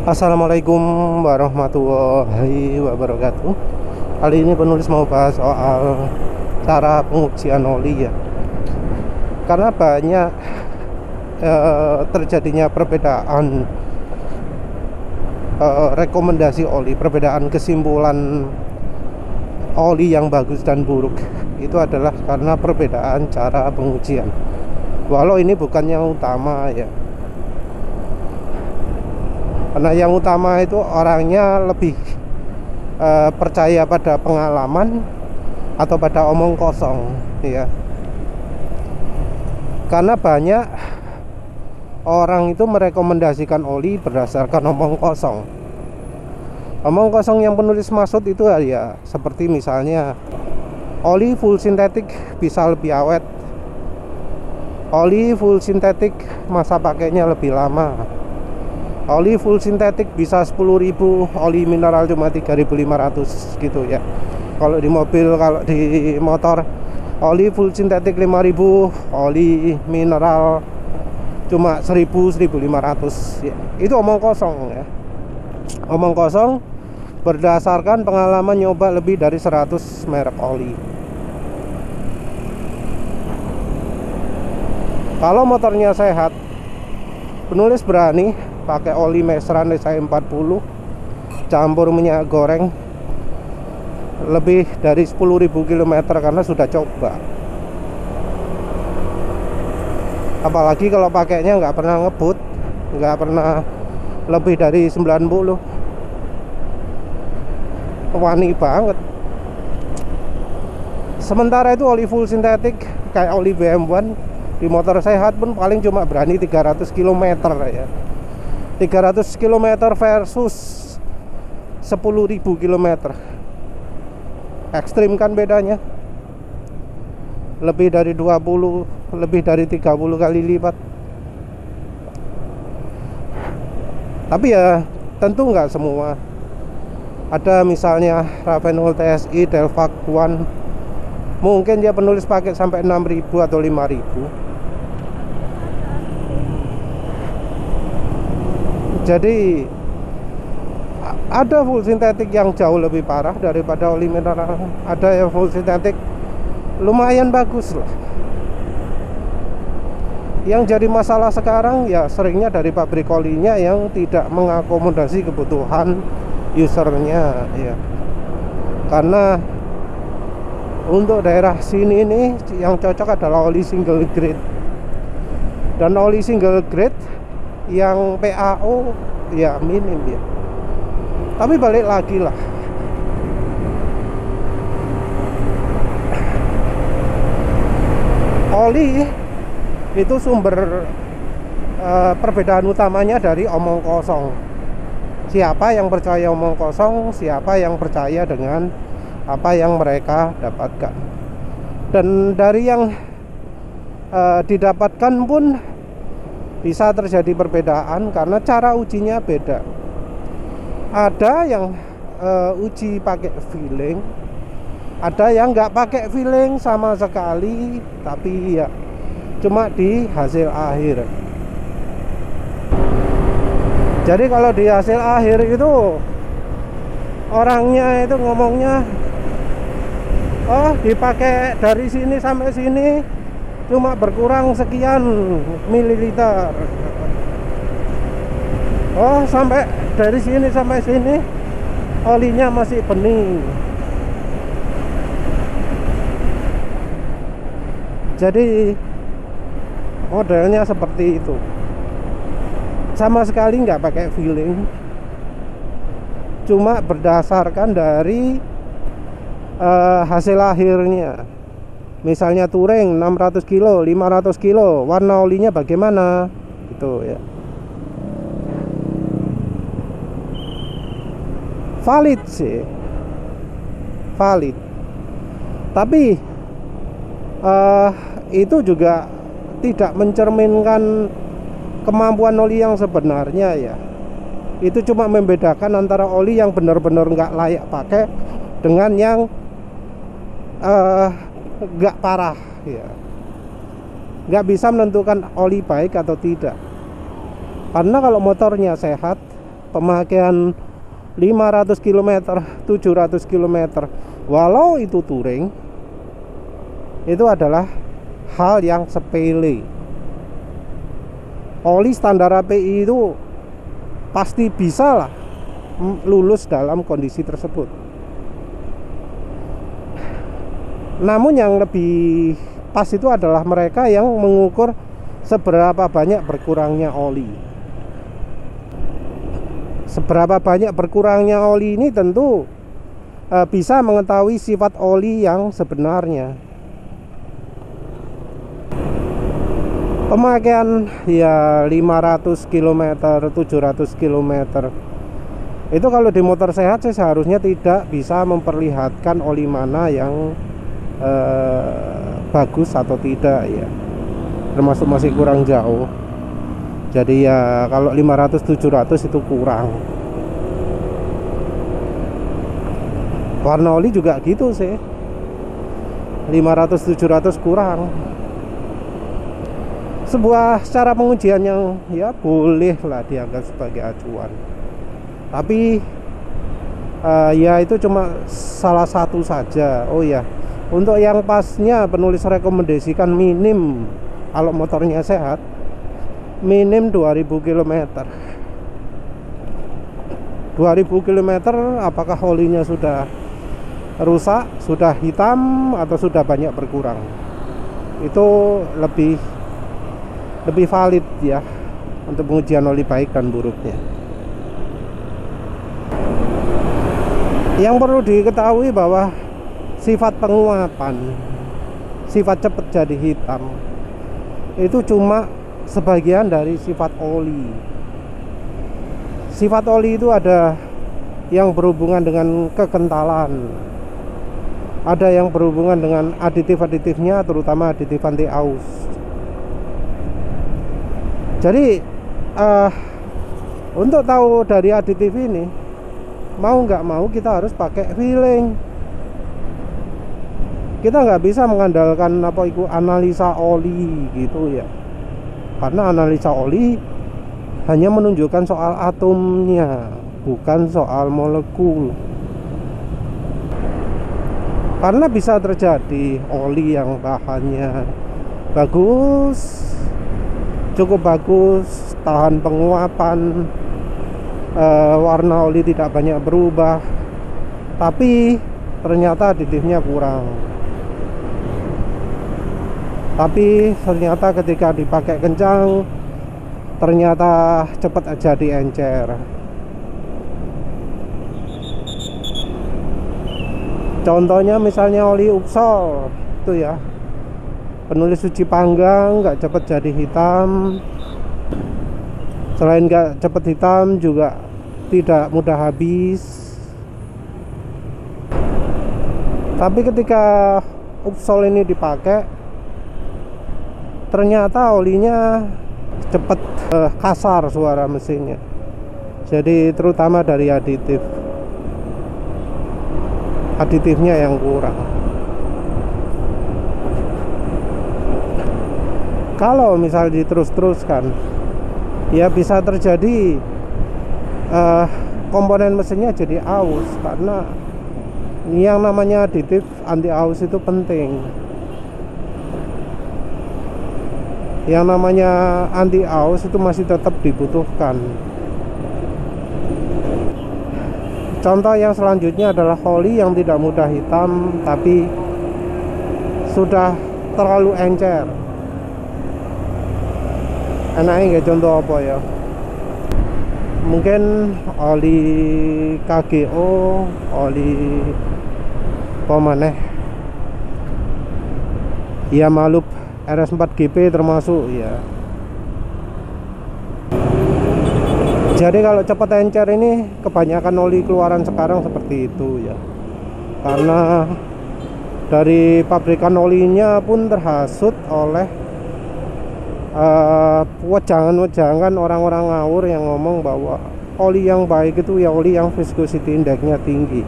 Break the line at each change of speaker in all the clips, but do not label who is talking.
Assalamualaikum warahmatullahi wabarakatuh. Kali ini penulis mau bahas soal cara pengujian oli ya. Karena banyak terjadinya perbedaan rekomendasi oli, perbedaan kesimpulan oli yang bagus dan buruk. Itu adalah karena perbedaan cara pengujian. Walau ini bukan yang utama ya. Karena yang utama itu orangnya lebih percaya pada pengalaman atau pada omong kosong ya. Karena banyak orang itu merekomendasikan oli berdasarkan omong kosong. Omong kosong yang penulis maksud itu ya seperti misalnya oli full sintetik bisa lebih awet, oli full sintetik masa pakainya lebih lama, oli full sintetik bisa 10.000, oli mineral cuma 3.500 gitu ya. Kalau di mobil, kalau di motor oli full sintetik 5.000, oli mineral cuma 1.000-1.500 ya. Itu omong kosong ya. Omong kosong berdasarkan pengalaman nyoba lebih dari 100 merek oli. Kalau motornya sehat, penulis berani pakai oli Mesran SI40 campur minyak goreng lebih dari 10.000 km karena sudah coba. Apalagi kalau pakainya nggak pernah ngebut, nggak pernah lebih dari 90, wani banget. Sementara itu oli full sintetik kayak oli BM1 di motor sehat pun paling cuma berani 300 km ya. 300 km versus 10.000 km. Ekstrim kan bedanya. Lebih dari 20, lebih dari 30 kali lipat. Tapi ya tentu nggak semua. Ada misalnya Ravenol TSI Delvac One, mungkin dia penulis pakai sampai 6.000 atau 5.000. Jadi ada full sintetik yang jauh lebih parah daripada oli mineral. Ada yang full sintetik lumayan bagus lah. Yang jadi masalah sekarang ya seringnya dari pabrik olinya yang tidak mengakomodasi kebutuhan usernya ya. Karena untuk daerah sini ini yang cocok adalah oli single grade. Dan oli single grade yang PAO ya minim ya. Tapi balik lagi lah, oli itu sumber perbedaan utamanya dari omong kosong. Siapa yang percaya omong kosong, siapa yang percaya dengan apa yang mereka dapatkan. Dan dari yang didapatkan pun bisa terjadi perbedaan karena cara ujinya beda. Ada yang uji pakai feeling, ada yang nggak pakai feeling sama sekali, tapi ya cuma di hasil akhir. Jadi kalau di hasil akhir itu orangnya itu ngomongnya, oh dipakai dari sini sampai sini cuma berkurang sekian mililiter. Oh sampai dari sini sampai sini olinya masih bening. Jadi modelnya seperti itu, sama sekali nggak pakai feeling, cuma berdasarkan dari hasil akhirnya. Misalnya Touring 600 kilo, 500 kilo, warna olinya bagaimana gitu ya. Valid sih, valid. Tapi itu juga tidak mencerminkan kemampuan oli yang sebenarnya ya. Itu cuma membedakan antara oli yang benar-benar nggak layak pakai dengan yang nggak parah ya. Nggak bisa menentukan oli baik atau tidak. Karena kalau motornya sehat, pemakaian 500 km, 700 km, walau itu touring, itu adalah hal yang sepele. Oli standar API itu pasti bisa lah lulus dalam kondisi tersebut. Namun yang lebih pas itu adalah mereka yang mengukur seberapa banyak berkurangnya oli. Seberapa banyak berkurangnya oli ini tentu bisa mengetahui sifat oli yang sebenarnya. Pemakaian ya 500 km, 700 km itu kalau di motor sehat sih seharusnya tidak bisa memperlihatkan oli mana yang bagus atau tidak ya, termasuk masih kurang jauh. Jadi ya kalau 500-700 itu kurang. Warna oli juga gitu sih, 500-700 kurang. Sebuah cara pengujian yang ya boleh lah dianggap sebagai acuan. Tapi ya itu cuma salah satu saja. Oh ya, untuk yang pasnya penulis rekomendasikan minim kalau motornya sehat, minim 2000 km. 2000 km apakah olinya sudah rusak, sudah hitam, atau sudah banyak berkurang? Itu lebih valid ya untuk pengujian oli baik dan buruknya. Yang perlu diketahui bahwa sifat penguapan, sifat cepat jadi hitam itu cuma sebagian dari sifat oli. Sifat oli itu ada yang berhubungan dengan kekentalan, ada yang berhubungan dengan aditif-aditifnya, terutama aditif anti aus. Jadi untuk tahu dari aditif ini, mau nggak mau kita harus pakai feeling. Kita nggak bisa mengandalkan apa itu analisa oli gitu ya, karena analisa oli hanya menunjukkan soal atomnya, bukan soal molekul. Karena bisa terjadi oli yang bahannya bagus, cukup bagus, tahan penguapan, warna oli tidak banyak berubah, tapi ternyata aditifnya kurang. Tapi ternyata ketika dipakai kencang, ternyata cepat jadi encer. Contohnya misalnya oli Uxol itu ya, penulis suci panggang, nggak cepat jadi hitam. Selain nggak cepat hitam, juga tidak mudah habis. Tapi ketika Uxol ini dipakai, ternyata olinya cepat kasar suara mesinnya. Jadi terutama dari aditifnya yang kurang. Kalau misal diterus-teruskan, ya bisa terjadi komponen mesinnya jadi aus, karena yang namanya aditif anti aus itu penting. Yang namanya anti aus itu masih tetap dibutuhkan. Contoh yang selanjutnya adalah oli yang tidak mudah hitam tapi sudah terlalu encer. Enaknya nggak contoh apa ya? Mungkin oli KGO, oli apa maneh? Ya Malup RS4GP termasuk ya. Jadi kalau cepat encer ini kebanyakan oli keluaran sekarang seperti itu ya. Karena dari pabrikan olinya pun terhasut oleh wejangan-wejangan orang-orang ngawur yang ngomong bahwa oli yang baik itu ya oli yang viscosity index-nya tinggi.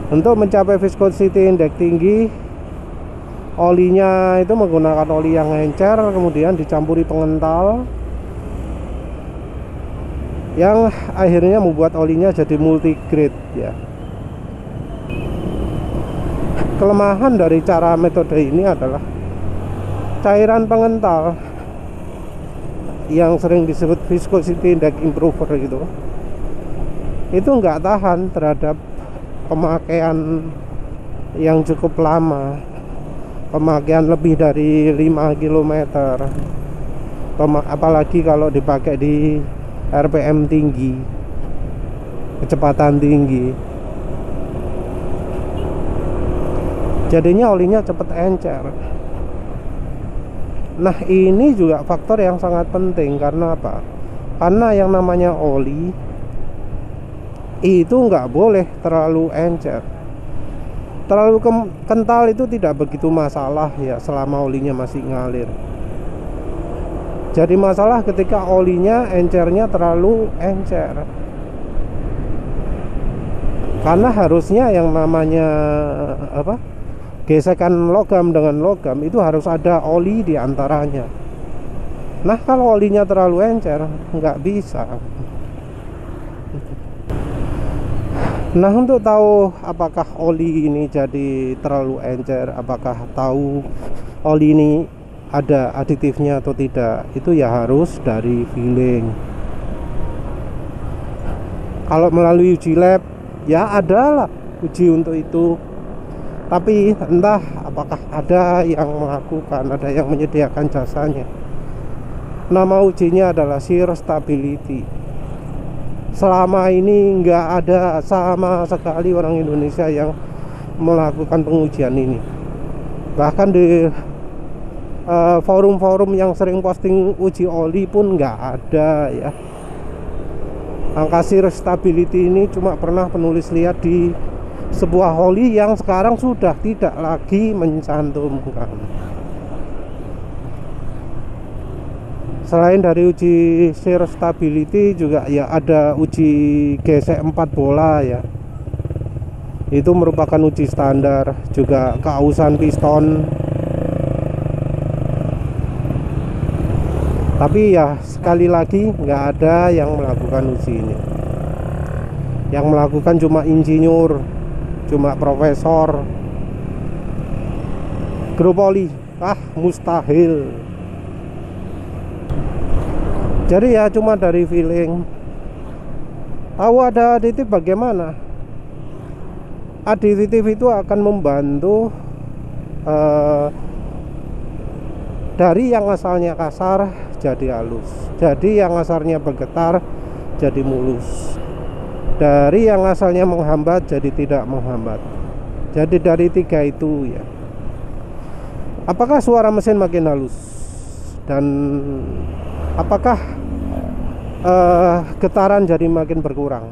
Untuk mencapai viscosity index tinggi, olinya itu menggunakan oli yang encer, kemudian dicampuri pengental. yang akhirnya membuat olinya jadi multi grade ya. Kelemahan dari cara metode ini adalah cairan pengental yang sering disebut viscosity index improver gitu, itu nggak tahan terhadap pemakaian yang cukup lama, pemakaian lebih dari 5 km, apalagi kalau dipakai di RPM tinggi, kecepatan tinggi. Jadinya olinya cepet encer. Nah, ini juga faktor yang sangat penting. Karena apa? Karena yang namanya oli itu nggak boleh terlalu encer. Terlalu kental itu tidak begitu masalah ya, selama olinya masih ngalir. Jadi masalah ketika olinya encernya terlalu encer. Karena harusnya yang namanya apa, gesekan logam dengan logam itu harus ada oli di antaranya. Nah, kalau olinya terlalu encer nggak bisa. Nah, untuk tahu apakah oli ini jadi terlalu encer, apakah tahu oli ini ada aditifnya atau tidak, itu ya harus dari feeling. Kalau melalui uji lab ya adalah uji untuk itu, tapi entah apakah ada yang melakukan, ada yang menyediakan jasanya. Nama ujinya adalah shear stability. Selama ini nggak ada sama sekali orang Indonesia yang melakukan pengujian ini. Bahkan di forum-forum yang sering posting uji oli pun nggak ada ya. Angka shear stability ini cuma pernah penulis lihat di sebuah oli yang sekarang sudah tidak lagi mencantumkan. Selain dari uji shear stability juga ya ada uji gesek 4 bola ya. Itu merupakan uji standar, juga keausan piston. Tapi ya sekali lagi nggak ada yang melakukan uji ini. Yang melakukan cuma insinyur, cuma profesor. Grup oli, mustahil. Jadi ya cuma dari feeling. Tahu ada aditif bagaimana? Aditif itu akan membantu dari yang asalnya kasar jadi halus, jadi yang asalnya bergetar jadi mulus, dari yang asalnya menghambat jadi tidak menghambat. Jadi dari 3 itu ya. Apakah suara mesin makin halus? Dan apakah getaran jadi makin berkurang?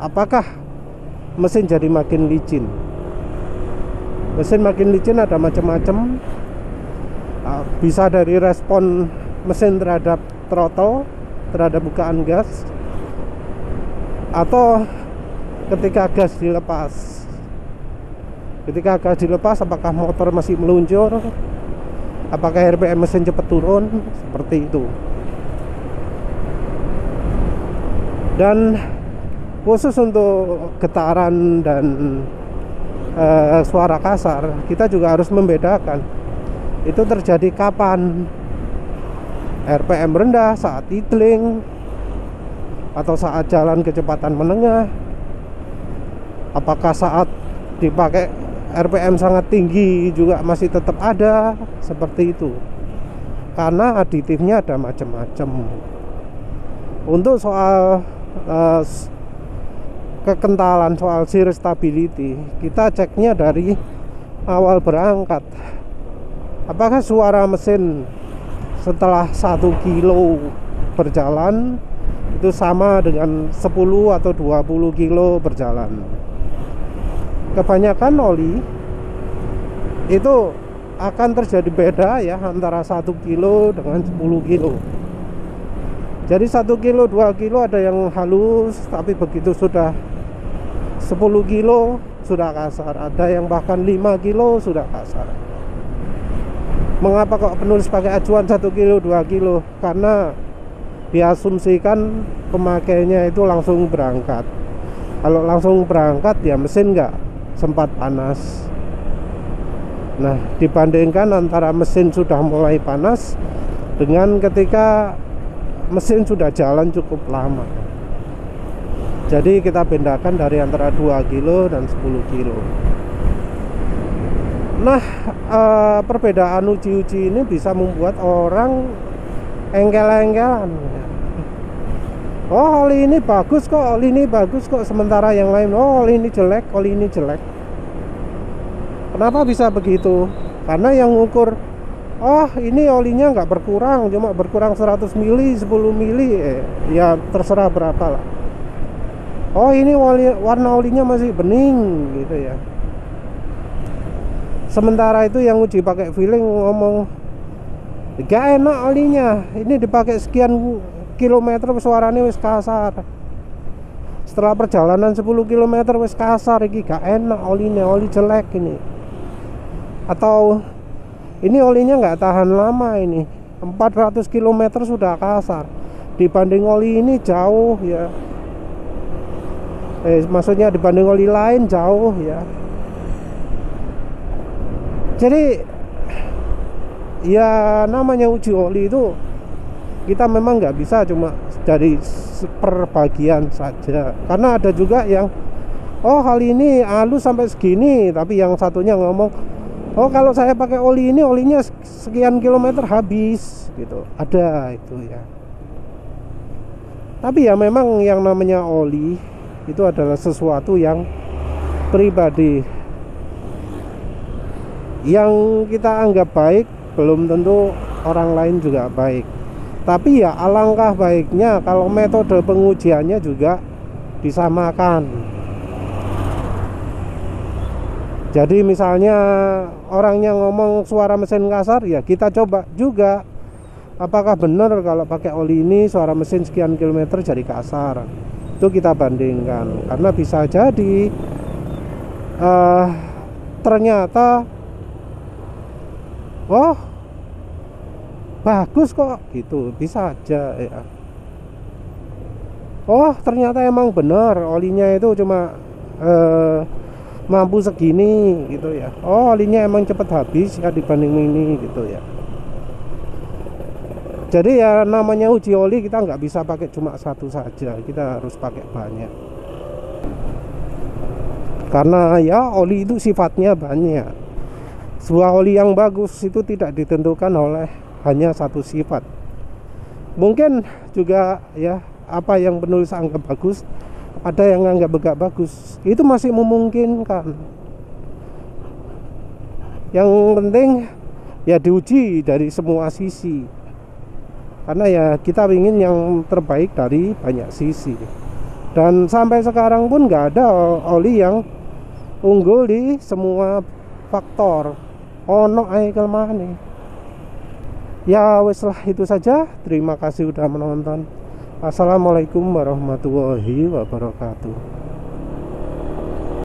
Apakah mesin jadi makin licin? Mesin makin licin ada macam-macam. Bisa dari respon mesin terhadap throttle, terhadap bukaan gas, atau ketika gas dilepas. Ketika gas dilepas, apakah motor masih meluncur? Apakah RPM mesin cepat turun? Seperti itu. Dan khusus untuk getaran dan suara kasar, kita juga harus membedakan itu terjadi kapan. RPM rendah saat idling atau saat jalan kecepatan menengah? Apakah saat dipakai RPM sangat tinggi juga masih tetap ada? Seperti itu. Karena aditifnya ada macam-macam. Untuk soal kekentalan, soal shear stability, kita ceknya dari awal berangkat. Apakah suara mesin setelah 1 kilo berjalan itu sama dengan 10 atau 20 kilo berjalan? Kebanyakan oli itu akan terjadi beda ya antara 1 kilo dengan 10 kilo. Jadi 1 kilo, 2 kilo ada yang halus, tapi begitu sudah 10 kilo sudah kasar. Ada yang bahkan 5 kilo sudah kasar. Mengapa kok penulis pakai acuan 1 kilo, 2 kilo? Karena diasumsikan pemakainya itu langsung berangkat. Kalau langsung berangkat ya mesin nggak sempat panas. Nah, dibandingkan antara mesin sudah mulai panas dengan ketika mesin sudah jalan cukup lama. Jadi kita bedakan dari antara 2 kilo dan 10 kilo. Nah, perbedaan uji-uji ini bisa membuat orang engkel-engkelan. Oh, oli ini bagus kok, oli ini bagus kok. Sementara yang lain, oh oli ini jelek, oli ini jelek. Kenapa bisa begitu? Karena yang ngukur, oh ini olinya nggak berkurang, cuma berkurang 100 mili, 10 mili, ya terserah berapa lah. Oh ini warna olinya masih bening gitu ya. Sementara itu yang uji pakai feeling ngomong gak enak olinya, ini dipakai sekian kilometer suaranya wis kasar. Setelah perjalanan 10 km wis kasar, ini gak enak olinya, oli jelek ini. Atau ini olinya nggak tahan lama, ini 400 km sudah kasar. Dibanding oli ini jauh ya. Maksudnya dibanding oli lain jauh ya. Jadi ya namanya uji oli itu kita memang nggak bisa cuma dari perbagian saja, karena ada juga yang oh hal ini halus sampai segini, tapi yang satunya ngomong oh kalau saya pakai oli ini olinya sekian kilometer habis gitu, ada itu ya. Tapi ya memang yang namanya oli itu adalah sesuatu yang pribadi, yang kita anggap baik belum tentu orang lain juga baik. Tapi ya alangkah baiknya kalau metode pengujiannya juga disamakan. Jadi misalnya orangnya ngomong suara mesin kasar, ya kita coba juga apakah benar kalau pakai oli ini suara mesin sekian kilometer jadi kasar. Itu kita bandingkan, karena bisa jadi ternyata oh bagus kok gitu, bisa aja ya. Oh ternyata emang benar olinya itu cuma mampu segini gitu ya. Oh olinya emang cepet habis ya dibanding ini gitu ya. Jadi ya namanya uji oli kita nggak bisa pakai cuma satu saja, kita harus pakai banyak. Karena ya oli itu sifatnya banyak. Sebuah oli yang bagus itu tidak ditentukan oleh hanya satu sifat. Mungkin juga ya apa yang penulis anggap bagus, ada yang anggap enggak bagus. Itu masih memungkinkan. Yang penting ya diuji dari semua sisi. Karena ya kita ingin yang terbaik dari banyak sisi. Dan sampai sekarang pun nggak ada oli yang unggul di semua faktor. Ono ae kelemahan. Ya wes lah itu saja. Terima kasih udah menonton. Assalamualaikum warahmatullahi wabarakatuh.